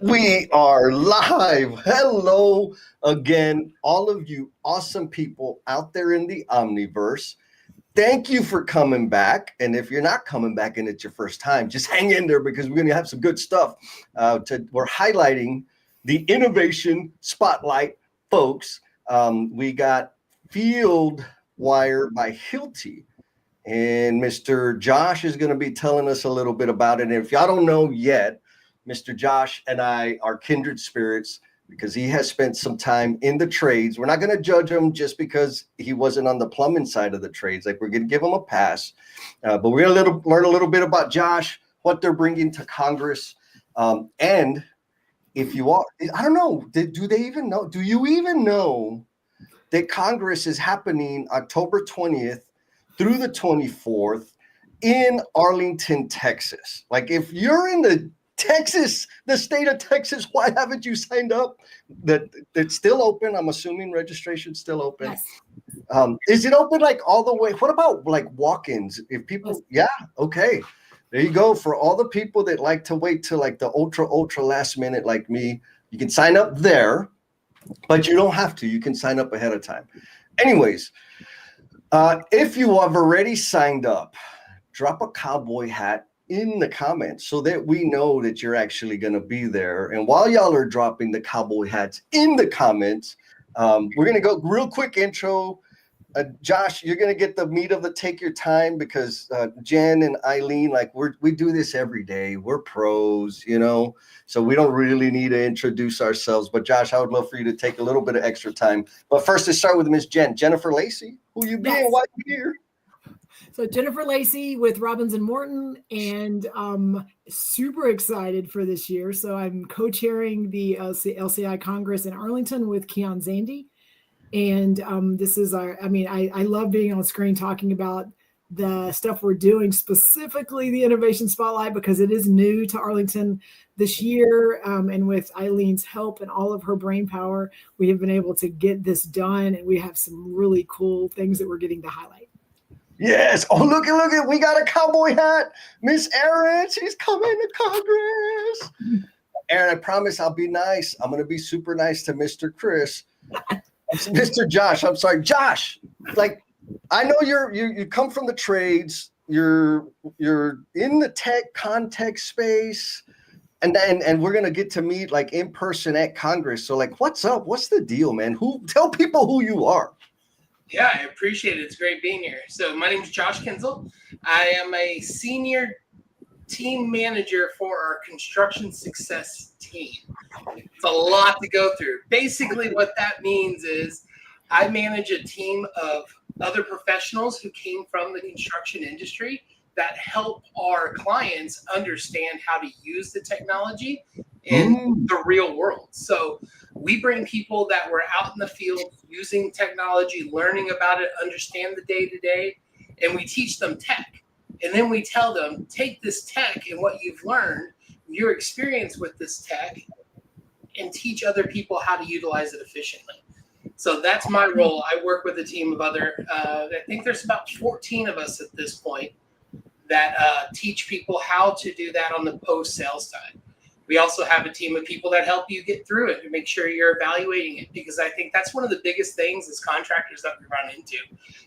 We are live. Hello again, all of you awesome people out there in the Omniverse. Thank you for coming back. And if you're not coming back and it's your first time, just hang in there because we're going to have some good stuff. We're highlighting the Innovation Spotlight, folks. We got Fieldwire by Hilti. And Mr. Josh is going to be telling us a little bit about it. And if y'all don't know yet, Mr. Josh and I are kindred spirits because he has spent some time in the trades. We're not going to judge him just because he wasn't on the plumbing side of the trades. Like, we're going to give him a pass. But we're going to learn a little bit about Josh, what they're bringing to Congress. And if you are, I don't know, do they even know? Do you even know that Congress is happening October 20th through the 24th in Arlington, Texas? Like, if you're in the state of Texas, why haven't you signed up? It's still open. I'm assuming registration's still open. Yes. Is it open like all the way? What about like walk-ins? If people, yeah, okay. There you go. For all the people that like to wait till like the ultra last minute like me, you can sign up there, but you don't have to. You can sign up ahead of time. Anyways, if you have already signed up, drop a cowboy hat in the comments so that we know that you're actually going to be there. And while y'all are dropping the cowboy hats in the comments, we're going to go real quick intro. Josh, you're going to get the meat of the take your time because Jen and Eileen, like we do this every day. We're pros, you know, so we don't really need to introduce ourselves. But Josh, I would love for you to take a little bit of extra time. But first, let's start with Miss Jennifer Lacey. Who you being? Yes. Why you here? So Jennifer Lacey with Robbins and Morton, and super excited for this year. So I'm co-chairing the LCI Congress in Arlington with Keon Zandy. And this is I love being on screen talking about the stuff we're doing, specifically the Innovation Spotlight, because it is new to Arlington this year. And with Eileen's help and all of her brain power, we have been able to get this done. And we have some really cool things that we're getting to highlight. Yes. Oh, look at, we got a cowboy hat. Miss Erin, she's coming to Congress. Erin, I promise I'll be nice. I'm going to be super nice to Mr. Chris. Mr. Josh, I'm sorry. Josh, like, I know you come from the trades. You're in the tech context space. And we're going to get to meet like in person at Congress. So like, what's up? What's the deal, man? Tell people who you are. Yeah, I appreciate it. It's great being here. So my name is Josh Kinzel. I am a senior team manager for our construction success team. It's a lot to go through. Basically, what that means is I manage a team of other professionals who came from the construction industry that help our clients understand how to use the technology in the real world. So we bring people that were out in the field using technology, learning about it, understand the day-to-day, and we teach them tech. And then we tell them, take this tech and what you've learned, your experience with this tech, and teach other people how to utilize it efficiently. So that's my role. I work with a team of other, I think there's about 14 of us at this point that teach people how to do that on the post-sales side. We also have a team of people that help you get through it and make sure you're evaluating it, because I think that's one of the biggest things as contractors that we run into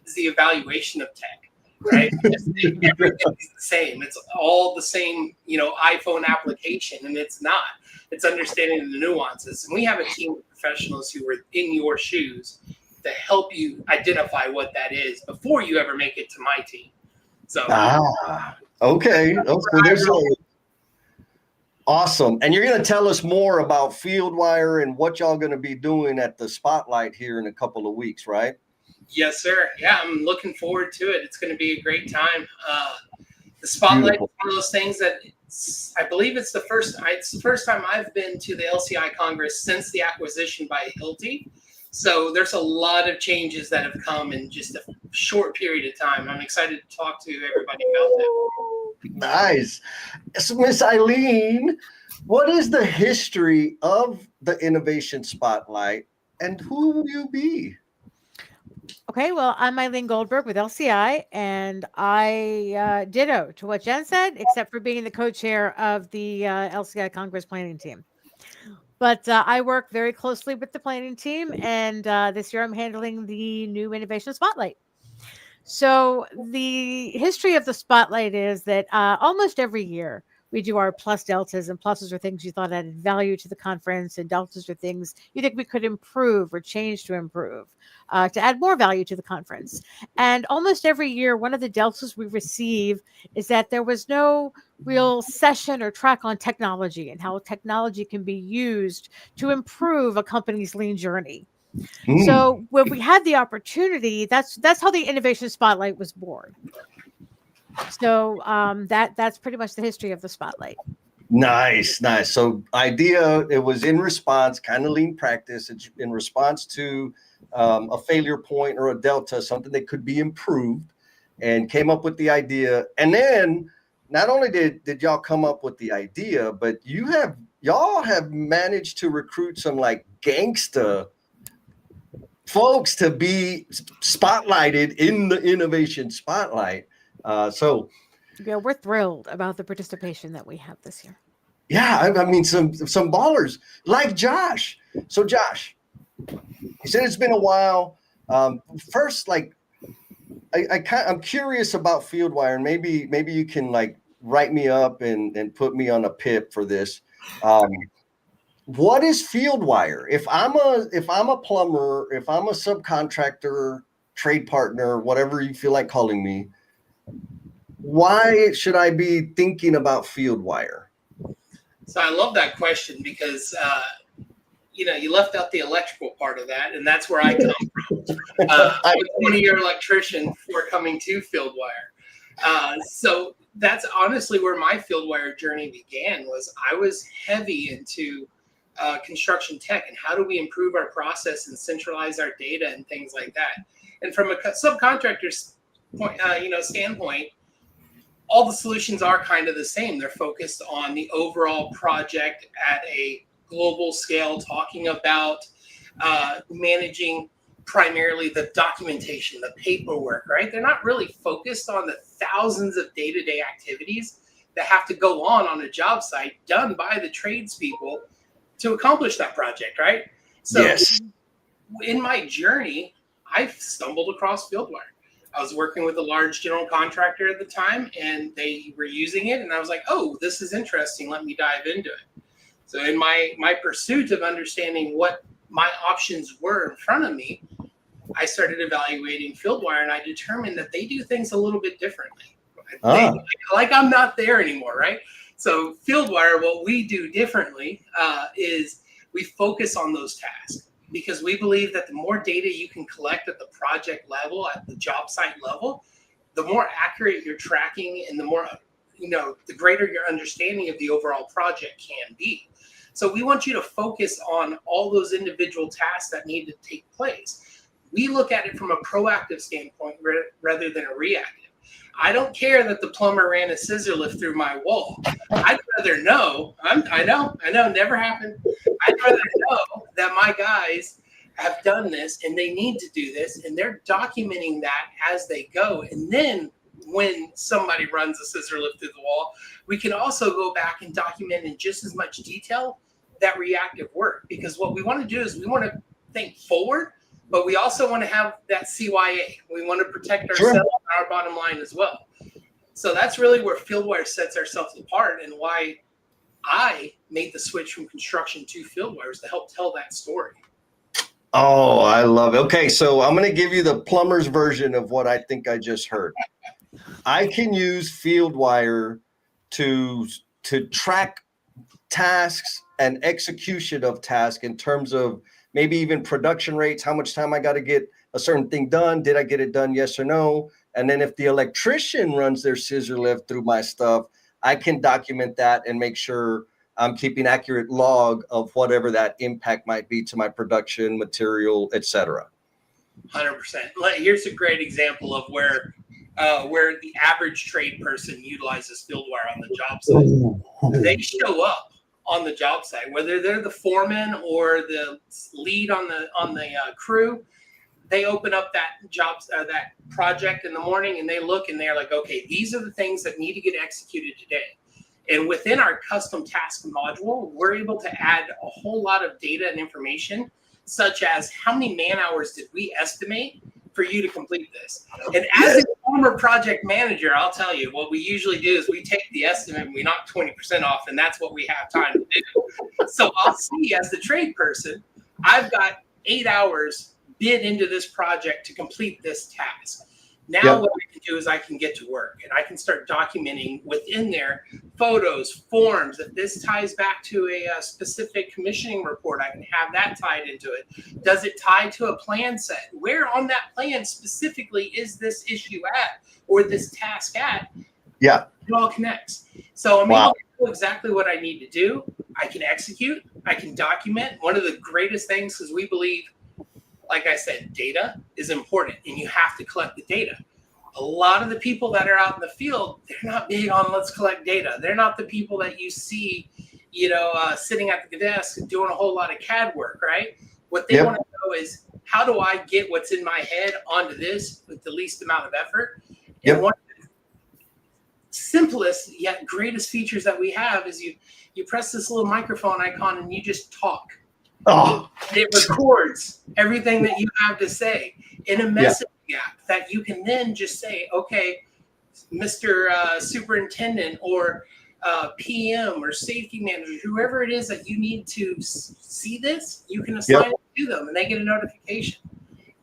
is the evaluation of tech, right? Everything's the same. It's all the same, iPhone application, and it's not. It's understanding the nuances. And we have a team of professionals who are in your shoes to help you identify what that is before you ever make it to my team. So, okay. Awesome. And you're going to tell us more about Fieldwire and what y'all going to be doing at the Spotlight here in a couple of weeks, right? Yes, sir. Yeah, I'm looking forward to it. It's going to be a great time. The Spotlight is one of those things that I believe it's the first time I've been to the LCI Congress since the acquisition by Hilti. So there's a lot of changes that have come in just a short period of time. I'm excited to talk to everybody about that. Nice. So Miss Eileen, what is the history of the Innovation Spotlight and who will you be? Okay, well, I'm Eileen Goldberg with LCI, and I ditto to what Jen said, except for being the co-chair of the LCI Congress planning team. But I work very closely with the planning team, and this year I'm handling the new Innovation Spotlight. So the history of the Spotlight is that almost every year we do our plus deltas, and pluses are things you thought added value to the conference, and deltas are things you think we could improve or change to improve to add more value to the conference. And almost every year, one of the deltas we receive is that there was no real session or track on technology and how technology can be used to improve a company's lean journey. So when we had the opportunity, that's how the Innovation Spotlight was born. So that's pretty much the history of the Spotlight. Nice. So idea, it was in response, kind of lean practice. It's in response to a failure point or a delta, something that could be improved, and came up with the idea. And then not only did y'all come up with the idea, but y'all have managed to recruit some like gangsta folks to be spotlighted in the Innovation Spotlight. So yeah, we're thrilled about the participation that we have this year. Yeah, I mean some ballers like Josh. So Josh, you said it's been a while. First, like I'm curious about Fieldwire, and maybe you can like write me up and put me on a pip for this. What is Fieldwire? If I'm a plumber, if I'm a subcontractor, trade partner, whatever you feel like calling me, why should I be thinking about Fieldwire? So I love that question because you left out the electrical part of that, and that's where I come from. I'm a 20-year electrician before coming to Fieldwire. So that's honestly where my Fieldwire journey began. Was I was heavy into construction tech and how do we improve our process and centralize our data and things like that. And from a subcontractor's point, standpoint, all the solutions are kind of the same. They're focused on the overall project at a global scale, talking about managing primarily the documentation, the paperwork, right? They're not really focused on the thousands of day-to-day activities that have to go on a job site done by the tradespeople to accomplish that project, right? So yes. In my journey, I stumbled across Fieldwire. I was working with a large general contractor at the time, and they were using it, and I was like, oh, this is interesting. Let me dive into it. So in my pursuit of understanding what my options were in front of me, I started evaluating Fieldwire, and I determined that they do things a little bit differently. Like I'm not there anymore, right? So Fieldwire, what we do differently is we focus on those tasks, because we believe that the more data you can collect at the project level, at the job site level, the more accurate your tracking and the more, the greater your understanding of the overall project can be. So we want you to focus on all those individual tasks that need to take place. We look at it from a proactive standpoint rather than a reactive. I don't care that the plumber ran a scissor lift through my wall. I'd rather know, I know, never happened. I'd rather know that my guys have done this and they need to do this, and they're documenting that as they go. And then when somebody runs a scissor lift through the wall, we can also go back and document in just as much detail that reactive work. Because what we want to do is we want to think forward, but we also want to have that CYA. We want to protect ourselves and our bottom line as well. So that's really where Fieldwire sets ourselves apart, and why I made the switch from construction to Fieldwire is to help tell that story. Oh, I love it. Okay, so I'm going to give you the plumber's version of what I think I just heard. I can use Fieldwire to track tasks and execution of tasks in terms of maybe even production rates, how much time I got to get a certain thing done. Did I get it done? Yes or no? And then if the electrician runs their scissor lift through my stuff, I can document that and make sure I'm keeping accurate log of whatever that impact might be to my production, material, etc. 100%. Here's a great example of where the average trade person utilizes Fieldwire on the job site. They show up on the job site, whether they're the foreman or the lead on the crew. they open up that that project in the morning, and they look and they're like, okay, these are the things that need to get executed today. And within our custom task module, we're able to add a whole lot of data and information, such as how many man hours did we estimate for you to complete this? And as a former project manager, I'll tell you, what we usually do is we take the estimate and we knock 20% off, and that's what we have time to do. So I'll see, as the trade person, I've got 8 hours bid into this project to complete this task. Now what I can do is I can get to work, and I can start documenting within there photos, forms. If this ties back to a specific commissioning report, I can have that tied into it. Does it tie to a plan set? Where on that plan specifically is this issue at, or this task at? Yeah. It all connects. So I'm able to know exactly what I need to do. I can execute. I can document. One of the greatest things is we believe, like I said, data is important, and you have to collect the data. A lot of the people that are out in the field, they're not big on let's collect data. They're not the people that you see, sitting at the desk and doing a whole lot of CAD work, right? What they want to know is, how do I get what's in my head onto this with the least amount of effort? And one of the simplest yet greatest features that we have is you press this little microphone icon and you just talk. Oh. It records everything that you have to say in a message app that you can then just say, okay, Mr. Superintendent or PM or safety manager, whoever it is that you need to see this, you can assign it to them, and they get a notification.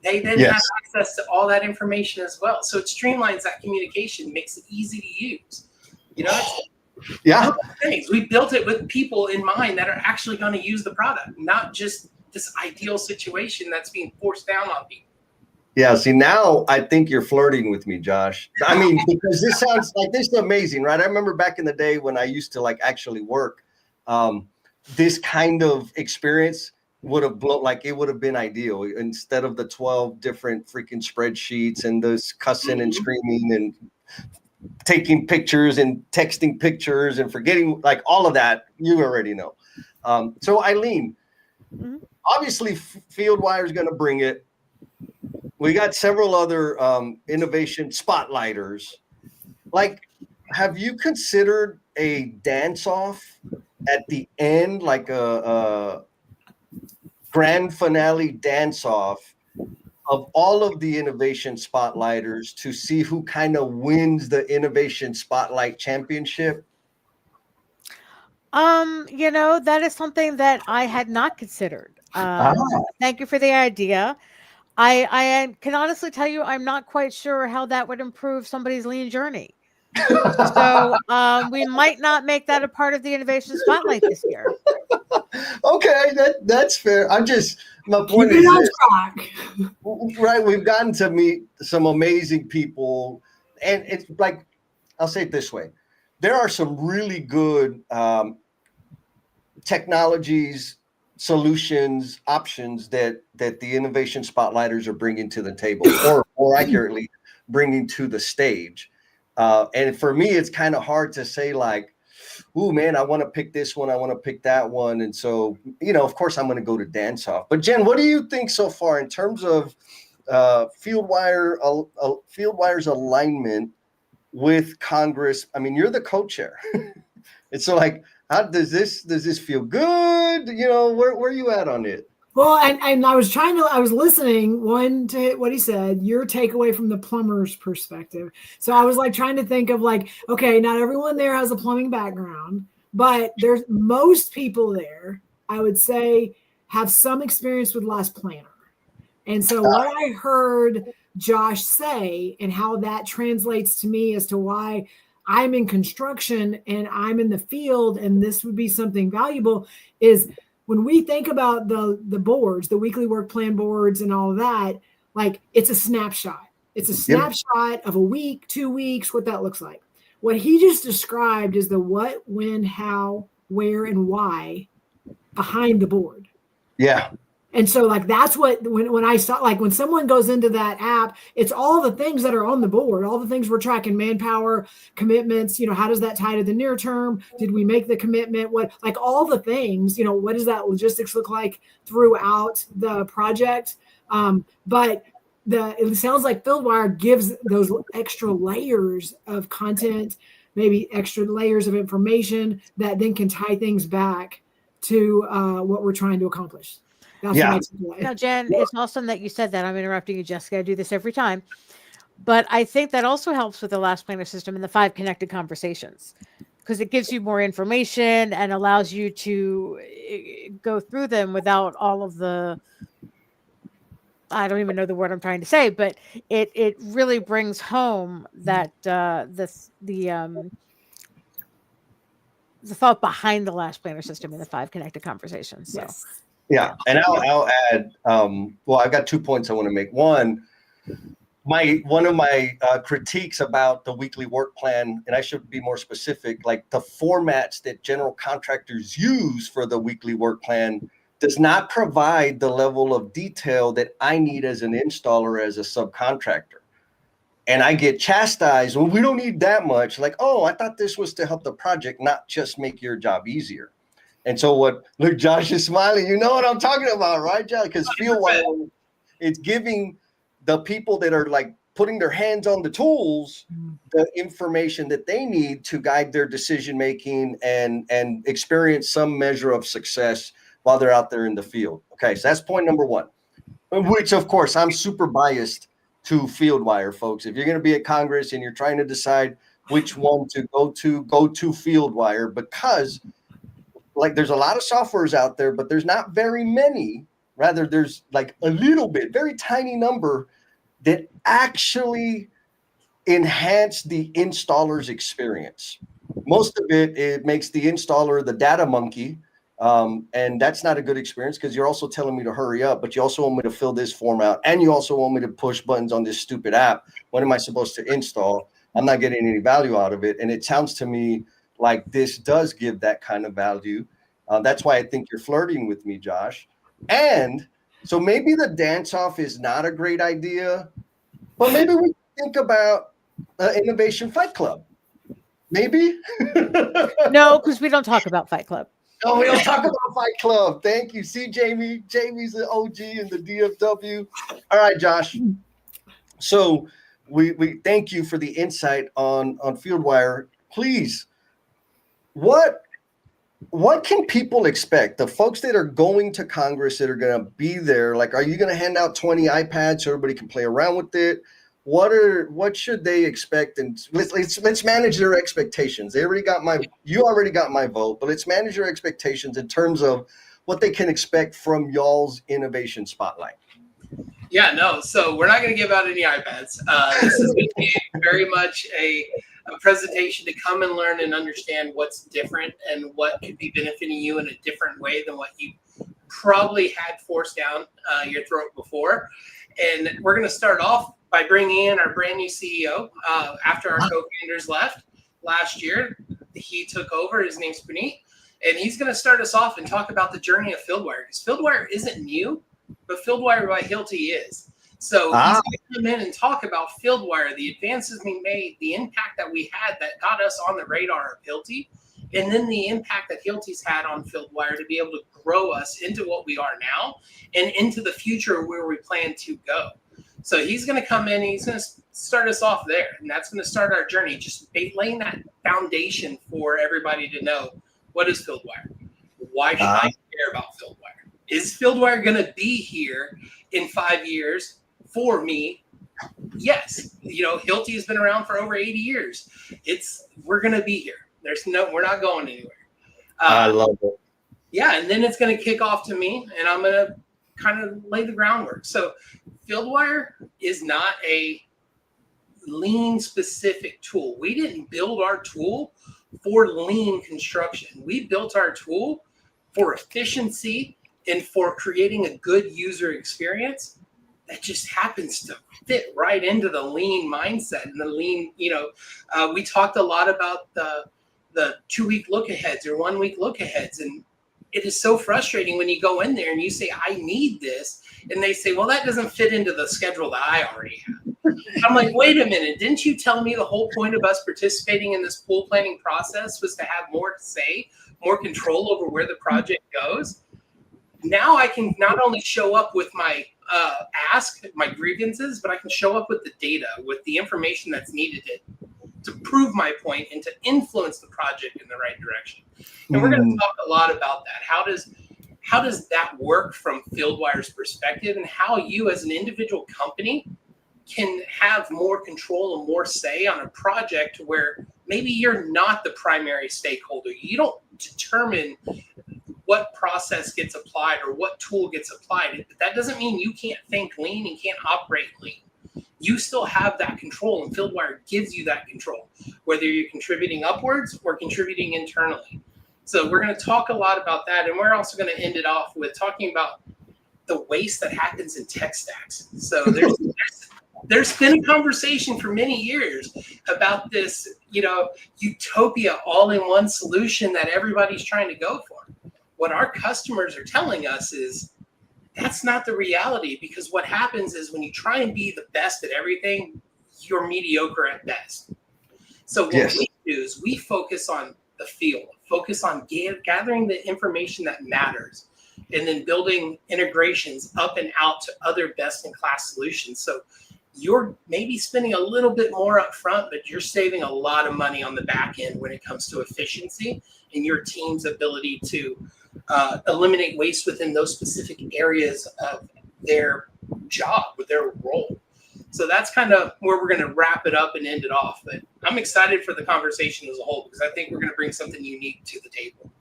They then have access to all that information as well. So it streamlines that communication, makes it easy to use. Things. We built it with people in mind that are actually going to use the product, not just this ideal situation that's being forced down on people. Yeah, see, now I think you're flirting with me, Josh. I mean, because this sounds like, this is amazing, right? I remember back in the day when I used to actually work, this kind of experience would have it would have been ideal instead of the 12 different freaking spreadsheets and those cussing and screaming and taking pictures and texting pictures and forgetting, all of that, you already know. So Eileen, obviously Fieldwire is going to bring it. We got several other innovation spotlighters. Have you considered a dance-off at the end, like a grand finale dance-off of all of the innovation spotlighters to see who kind of wins the innovation spotlight championship? That is something that I had not considered. Thank you for the idea. I can honestly tell you, I'm not quite sure how that would improve somebody's lean journey. So we might not make that a part of the innovation spotlight this year. Okay, that's fair. My point is this, right? We've gotten to meet some amazing people, and it's like, I'll say it this way: there are some really good technologies, solutions, options that the innovation spotlighters are bringing to the table, or more accurately, bringing to the stage. And for me, it's kind of hard to say ooh, man, I want to pick this one, I want to pick that one. And so, of course, I'm going to go to dance off. But Jen, what do you think so far in terms of Fieldwire's alignment with Congress? I mean, you're the co-chair. And so how does this feel good? Where are you at on it? Well, and I was listening to what he said, your takeaway from the plumber's perspective. So I was trying to think of okay, not everyone there has a plumbing background, but there's most people there, I would say, have some experience with last planner. And so what I heard Josh say and how that translates to me as to why I'm in construction and I'm in the field, and this would be something valuable, is when we think about the boards, the weekly work plan boards and all of that, it's a snapshot. It's a snapshot of a week, 2 weeks, what that looks like. What he just described is the what, when, how, where, and why behind the board. Yeah. And so that's what, when I saw, when someone goes into that app, it's all the things that are on the board, all the things we're tracking: manpower, commitments, how does that tie to the near term? Did we make the commitment? What, all the things, what does that logistics look like throughout the project? But it sounds like Fieldwire gives those extra layers of content, maybe extra layers of information that then can tie things back to what we're trying to accomplish. That's Yeah. Now, Jen, it's awesome that you said that. I'm interrupting you, Jessica. I do this every time. But I think that also helps with the last planner system and the 5 connected conversations, because it gives you more information and allows you to go through them without all of the, I don't even know the word I'm trying to say, but it really brings home that the thought behind the last planner system and the 5 connected conversations. So. Yes. Yeah, and I'll add. Well, I've got 2 points I want to make. One of my critiques about the weekly work plan, and I should be more specific, like the formats that general contractors use for the weekly work plan does not provide the level of detail that I need as an installer, as a subcontractor. And I get chastised, well, we don't need that much. Like, oh, I thought this was to help the project, not just make your job easier. And so look, Josh is smiling. You know what I'm talking about, right, Josh? Because Fieldwire, it's giving the people that are like putting their hands on the tools, the information that they need to guide their decision-making and experience some measure of success while they're out there in the field. Okay, so that's point number 1, which of course I'm super biased to Fieldwire, folks. If you're going to be at Congress and you're trying to decide which one to go to Fieldwire, because like there's a lot of softwares out there, but there's not very many. Rather, there's like a little bit, very tiny number that actually enhance the installer's experience. Most of it makes the installer the data monkey. And that's not a good experience, because you're also telling me to hurry up, but you also want me to fill this form out, and you also want me to push buttons on this stupid app. When am I supposed to install? I'm not getting any value out of it. And it sounds to me like this does give that kind of value. That's why I think you're flirting with me, Josh. And so maybe the dance-off is not a great idea, but maybe we think about Innovation Fight Club. Maybe? No, because we don't talk about Fight Club. Oh, we don't talk about Fight Club. Thank you. See, Jamie. Jamie's the OG in the DFW. All right, Josh. So we thank you for the insight on Fieldwire. Please, what can people expect? The folks that are going to Congress, that are going to be there, like, are you going to hand out 20 iPads so everybody can play around with it? What should they expect? And let's manage their expectations. You already got my vote, but let's manage their expectations in terms of what they can expect from y'all's innovation spotlight. Yeah, no. So we're not going to give out any iPads. This is going to be very much a presentation to come and learn and understand what's different and what could be benefiting you in a different way than what you probably had forced down your throat before. And we're going to start off by bringing in our brand new CEO after our co-founders left last year. He took over. His name's Puneet, and he's going to start us off and talk about the journey of Fieldwire, because Fieldwire isn't new, but Fieldwire by Hilti is. So he's going to come in and talk about Fieldwire, the advances we made, the impact that we had that got us on the radar of Hilti, and then the impact that Hilti's had on Fieldwire to be able to grow us into what we are now and into the future where we plan to go. So he's going to come in and he's going to start us off there. And that's going to start our journey, just laying that foundation for everybody to know, what is Fieldwire? Why should I care about Fieldwire? Is Fieldwire going to be here in 5 years for me? Yes. You know, Hilti has been around for over 80 years. We're going to be here. We're not going anywhere. I love it. Yeah. And then it's going to kick off to me, and I'm going to kind of lay the groundwork. So Fieldwire is not a lean specific tool. We didn't build our tool for lean construction. We built our tool for efficiency and for creating a good user experience that just happens to fit right into the lean mindset and the lean, we talked a lot about the 2 week look aheads or 1 week look aheads. And it is so frustrating when you go in there and you say, I need this. And they say, well, that doesn't fit into the schedule that I already have. I'm like, wait a minute. Didn't you tell me the whole point of us participating in this pool planning process was to have more say, more control over where the project goes? Now I can not only show up with my ask my grievances, but I can show up with the data, with the information that's needed to prove my point and to influence the project in the right direction. And we're going to talk a lot about that. How does that work from Fieldwire's perspective, and how you as an individual company can have more control and more say on a project where maybe you're not the primary stakeholder. You don't determine what process gets applied or what tool gets applied. But that doesn't mean you can't think lean and can't operate lean. You still have that control, and Fieldwire gives you that control, whether you're contributing upwards or contributing internally. So we're going to talk a lot about that, and we're also going to end it off with talking about the waste that happens in tech stacks. So there's been a conversation for many years about this, utopia all-in-one solution that everybody's trying to go for. What our customers are telling us is that's not the reality, because what happens is when you try and be the best at everything, you're mediocre at best. So what we do is we focus on the field, focus on gathering the information that matters, and then building integrations up and out to other best-in-class solutions. So you're maybe spending a little bit more up front, but you're saving a lot of money on the back end when it comes to efficiency and your team's ability to eliminate waste within those specific areas of their job, with their role. So that's kind of where we're going to wrap it up and end it off. But I'm excited for the conversation as a whole, because I think we're going to bring something unique to the table.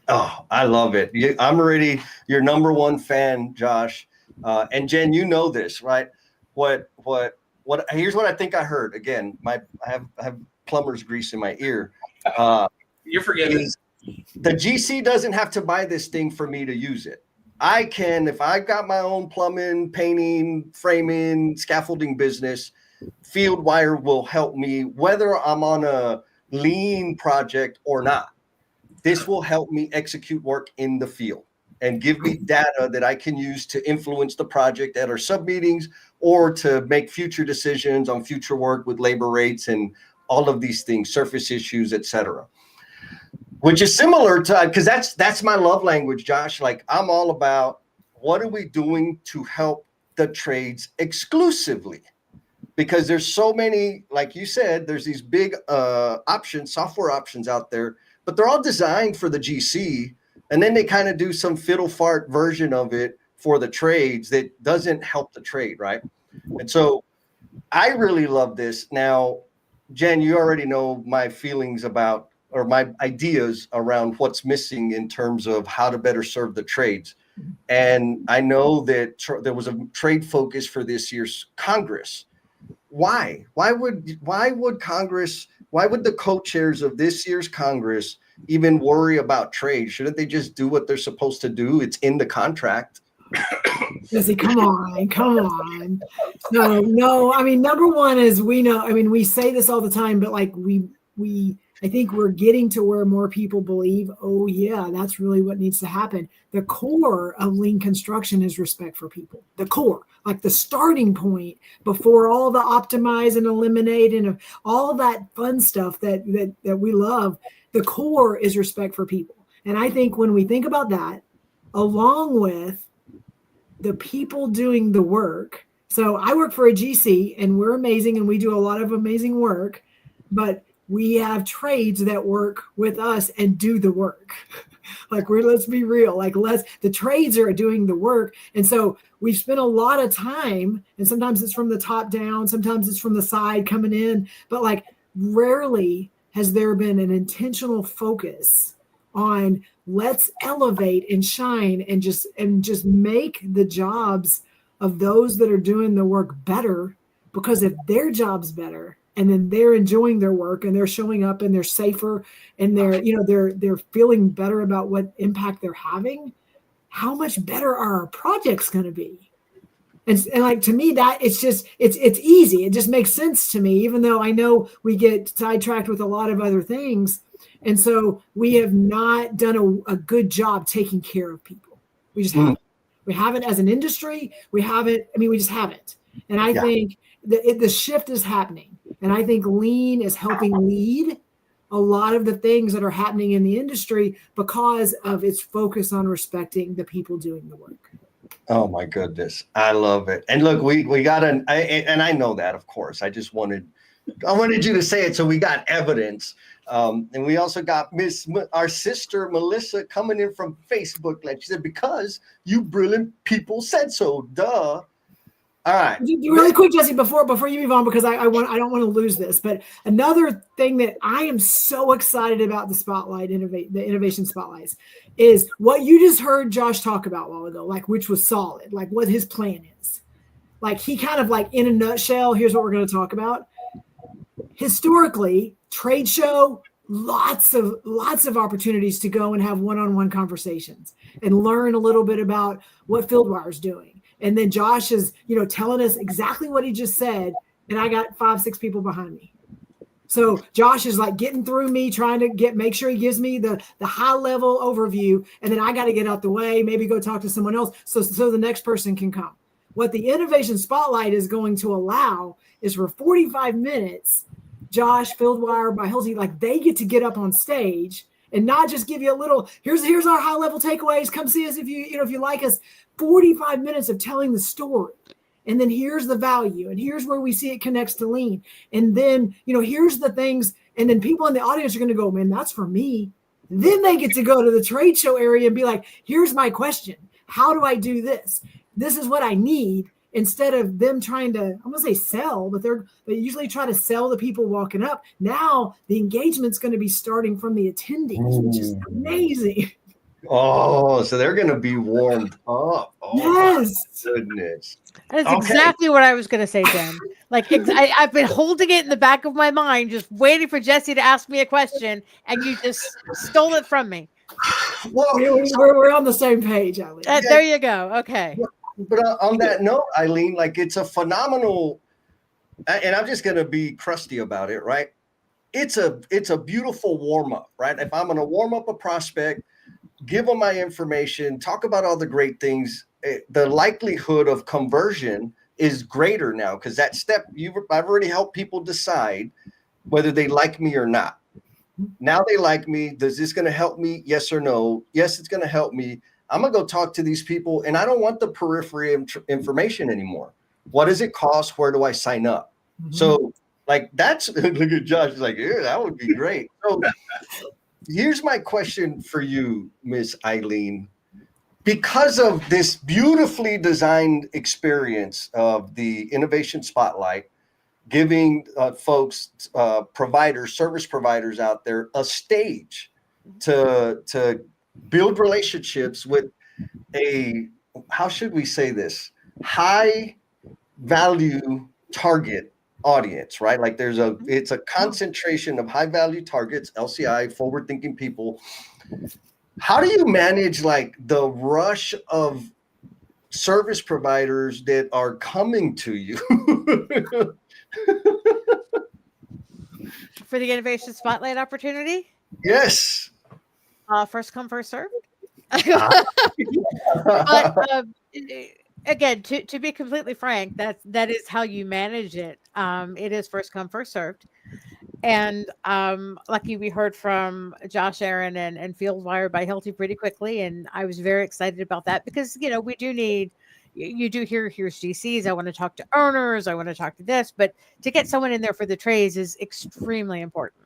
Oh, I love it. I'm already your number one fan, Josh. And Jen, you know this, right? What? Here's what I think I heard. Again, I have plumber's grease in my ear. You're forgiven. The GC doesn't have to buy this thing for me to use it. I can, if I got my own plumbing, painting, framing, scaffolding business, Fieldwire will help me whether I'm on a lean project or not. This will help me execute work in the field and give me data that I can use to influence the project at our sub meetings, or to make future decisions on future work with labor rates and all of these things, surface issues, etc. Which is similar to, because that's my love language, Josh. Like, I'm all about what are we doing to help the trades exclusively? Because there's so many, like you said, there's these big options, software options out there, but they're all designed for the GC. And then they kind of do some fiddle fart version of it for the trades that doesn't help the trade, right? And so I really love this. Now, Jen, you already know my feelings about, or my ideas around what's missing in terms of how to better serve the trades. And I know that there was a trade focus for this year's Congress. Why? Why would Congress, why would the co-chairs of this year's Congress even worry about trade? Shouldn't they just do what they're supposed to do? It's in the contract. Jesse, come on. No, I mean, number one is we say this all the time, but like I think we're getting to where more people believe, oh yeah, that's really what needs to happen. The core of lean construction is respect for people. The core, like the starting point before all the optimize and eliminate and all that fun stuff that we love. The core is respect for people. And I think when we think about that, along with the people doing the work. So I work for a GC and we're amazing and we do a lot of amazing work, but we have trades that work with us and do the work. Like, let's be real, the trades are doing the work. And so we've spent a lot of time, and sometimes it's from the top down, sometimes it's from the side coming in, but like rarely has there been an intentional focus on let's elevate and shine and just make the jobs of those that are doing the work better, because if their job's better and then they're enjoying their work and they're showing up and they're safer and they're feeling better about what impact they're having, how much better are our projects going to be? And like, to me, that it's easy. It just makes sense to me, even though I know we get sidetracked with a lot of other things. And so we have not done a good job taking care of people. We just haven't. We haven't as an industry. We just haven't. And I think the shift is happening. And I think lean is helping lead a lot of the things that are happening in the industry because of its focus on respecting the people doing the work. Oh my goodness, I love it. And look, we got and I know that, of course. I wanted you to say it, so we got evidence. And we also got our sister Melissa coming in from Facebook. Like she said, because you brilliant people said so. Duh. All right. Really quick, Jesse, before you move on, because I don't want to lose this. But another thing that I am so excited about the innovation spotlights, is what you just heard Josh talk about a while ago, like, which was solid, like what his plan is. Like, he kind of, like, in a nutshell, here's what we're going to talk about. Historically, trade show, lots of opportunities to go and have one-on-one conversations and learn a little bit about what Fieldwire is doing. And then Josh is, telling us exactly what he just said. And I got 5-6 people behind me. So Josh is like getting through me, trying to make sure he gives me the high level overview. And then I got to get out the way, maybe go talk to someone else. So the next person can come. What the Innovation Spotlight is going to allow is for 45 minutes, Josh, Fieldwire, by Hilti, like, they get to get up on stage and not just give you a little, here's our high level takeaways. Come see us if you like us. 45 minutes of telling the story. And then here's the value. And here's where we see it connects to lean. And then, here's the things. And then people in the audience are going to go, man, that's for me. Then they get to go to the trade show area and be like, here's my question. How do I do this? This is what I need. Instead of them trying to, I'm going to say sell, but they usually try to sell the people walking up. Now the engagement's going to be starting from the attendees, which is amazing. Oh, so they're going to be warmed up. Oh, yes. My goodness. That's exactly what I was going to say, Jen. Like, I've been holding it in the back of my mind, just waiting for Jesse to ask me a question, and you just stole it from me. Well, we're on the same page, Eileen. There you go. Okay. But on that note, Eileen, like, it's a phenomenal, and I'm just going to be crusty about it, right? It's a beautiful warm up, right? If I'm going to warm up a prospect, give them my information, talk about all the great things, the likelihood of conversion is greater now, because that step, I've already helped people decide whether they like me or not. Now they like me. Is this going to help me? Yes or no? Yes, it's going to help me. I'm going to go talk to these people, and I don't want the periphery information anymore. What does it cost? Where do I sign up? Mm-hmm. So, like, that's, look at Josh. He's like, yeah, that would be great. So here's my question for you, Miss Eileen. Because of this beautifully designed experience of the Innovation Spotlight, giving folks, service providers out there a stage to build relationships with how should we say this, high value target audience, right? Like, it's a concentration of high value targets, LCI, forward thinking people. How do you manage, like, the rush of service providers that are coming to you? For the Innovation Spotlight opportunity? Yes. First come, first served. But again, to be completely frank, that is how you manage it. It is first come, first served. And lucky we heard from Josh, Aaron, and Fieldwire by Hilti pretty quickly, and I was very excited about that, because we do need. You do here's GCs. I want to talk to owners. I want to talk to this, but to get someone in there for the trades is extremely important.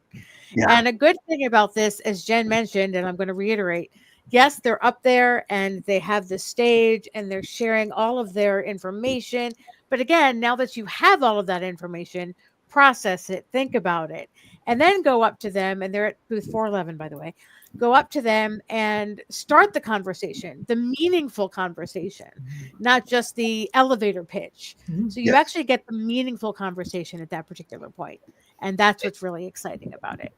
Yeah. And a good thing about this, as Jen mentioned, and I'm going to reiterate, yes, they're up there and they have the stage and they're sharing all of their information. But again, now that you have all of that information, process it, think about it, and then go up to them. And they're at booth 411, by the way. Go up to them and start the conversation, the meaningful conversation, not just the elevator pitch. So you actually get the meaningful conversation at that particular point. And that's what's really exciting about it.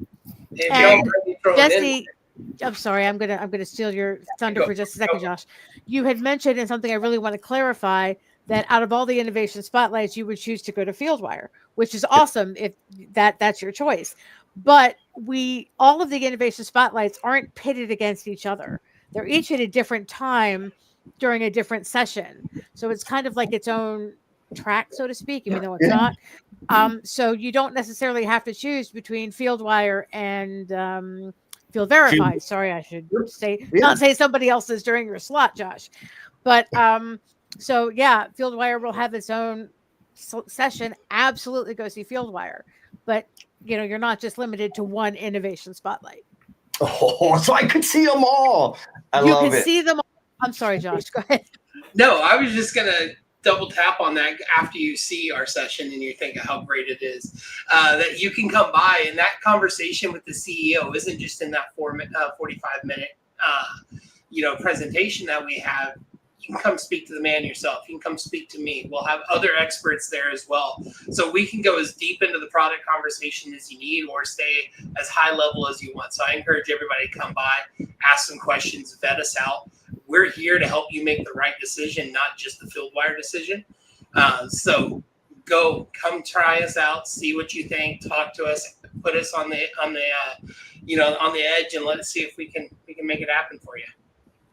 And Jesse, I'm sorry, I'm gonna steal your thunder for just a second, Josh. You had mentioned, and something I really want to clarify, that out of all the innovation spotlights, you would choose to go to Fieldwire, which is awesome if that's your choice. But all of the innovation spotlights aren't pitted against each other. They're each at a different time during a different session. So it's kind of like its own track, so to speak, even though it's not. So you don't necessarily have to choose between Fieldwire and Field Verified. Sorry, I should not say somebody else's during your slot, Josh. But so yeah, Fieldwire will have its own session. Absolutely go see Fieldwire. But you're not just limited to one innovation spotlight. Oh, so I could see them all. I You love can it. see them all. I'm sorry, Josh. Go ahead. No, I was just gonna double tap on that after you see our session and you think of how great it is, that you can come by, and that conversation with the CEO isn't just in that 45-minute presentation that we have. You can come speak to the man yourself. You can come speak to me. We'll have other experts there as well. So we can go as deep into the product conversation as you need, or stay as high level as you want. So I encourage everybody to come by, ask some questions, vet us out. We're here to help you make the right decision, not just the Fieldwire decision. So come try us out, see what you think, talk to us, put us on the edge, and let us see if we can make it happen for you.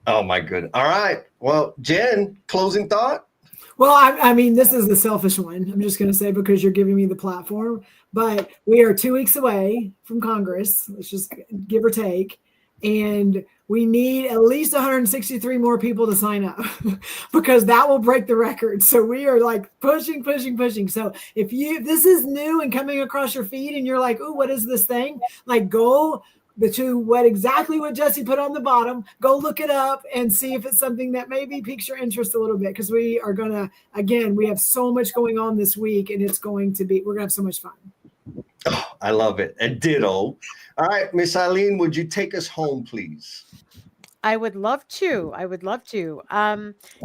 Oh my goodness. All right. Well, Jen, closing thought? Well, I mean, this is the selfish one. I'm just going to say, because you're giving me the platform, but we are 2 weeks away from Congress. Let's just give or take. And we need at least 163 more people to sign up because that will break the record. So we are like pushing. So if this is new and coming across your feed and you're like, "Ooh, what is this thing?" Like, go to exactly what Jesse put on the bottom. Go look it up and see if it's something that maybe piques your interest a little bit, because we are gonna, again, we have so much going on this week, and we're gonna have so much fun. Oh, I love it. And ditto. All right, Miss Eileen, would you take us home, please? I would love to.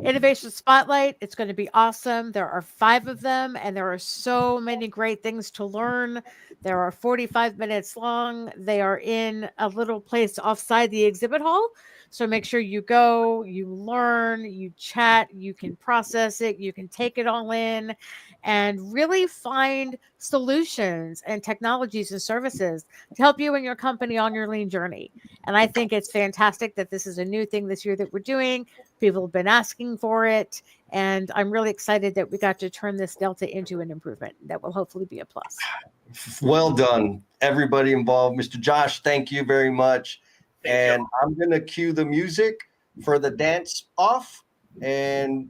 Innovation Spotlight, it's going to be awesome. There are 5 of them, and there are so many great things to learn. There are 45 minutes long. They are in a little place offside the exhibit hall. So make sure you go, you learn, you chat, you can process it, you can take it all in, and really find solutions and technologies and services to help you and your company on your lean journey. And I think it's fantastic that this is a new thing this year that we're doing. People have been asking for it. And I'm really excited that we got to turn this Delta into an improvement that will hopefully be a plus. Well done, everybody involved. Mr. Josh, thank you very much. And I'm going to cue the music for the dance off. And